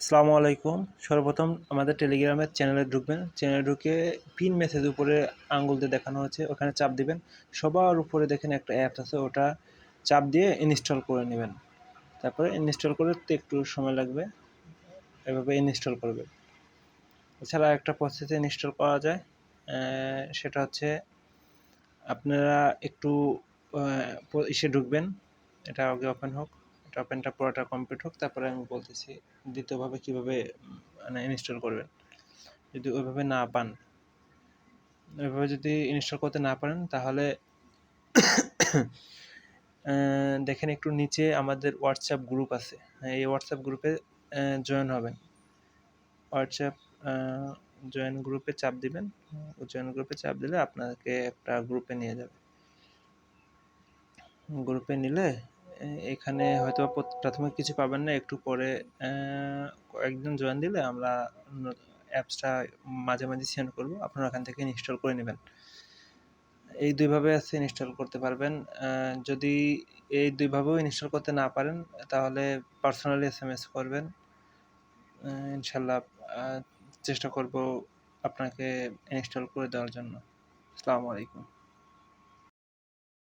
আসসালামু আলাইকুম। সর্বপ্রথম আমাদের টেলিগ্রামের চ্যানেলে ঢুকবেন। চ্যানেলে ঢুকে পিন মেসেজ উপরে আঙ্গুল দিয়ে দেখানো হচ্ছে, ওখানে চাপ দিবেন। সবার উপরে দেখেন একটা অ্যাপস আছে, ওটা চাপ দিয়ে ইনস্টল করে নেবেন। তারপরে ইনস্টল করতে একটু সময় লাগবে, এভাবে ইনস্টল করবে। এছাড়া একটা প্রসেসে ইনস্টল করা যায়, সেটা হচ্ছে আপনারা একটু ইসে ঢুকবেন। এটা আগে ওপেন হোক, এটা ওপেনটা পুরোটা কমপ্লিট হোক, তারপরে আমি বলতেছি দ্বিতীয়ভাবে কীভাবে মানে ইনস্টল করবেন। যদি ওইভাবে না পান, ওইভাবে যদি ইনস্টল করতে না পারেন, তাহলে দেখেন একটু নিচে আমাদের হোয়াটসঅ্যাপ গ্রুপ আছে। এই হোয়াটসঅ্যাপ গ্রুপে জয়েন হবেন। হোয়াটসঅ্যাপ জয়েন গ্রুপে চাপ দিবেন। জয়েন গ্রুপে চাপ দিলে আপনাকে একটা গ্রুপে নিয়ে যাবে। গ্রুপে নিলে এখানে হয়তো প্রথমে কিছু পাবেন না, একটু পরে কয়েকজন জয়েন দিলে আমরা অ্যাপসটা মাঝে মাঝে সেন্ড করব, আপনারা ওখান থেকে ইনস্টল করে নেবেন। এই দুইভাবে আছে ইনস্টল করতে পারবেন। যদি এই দুইভাবেও ইনস্টল করতে না পারেন, তাহলে পার্সোনালি SMS করবেন। ইনশাল্লাহ চেষ্টা করব আপনাকে ইনস্টল করে দেওয়ার জন্য। আসসালামু আলাইকুম।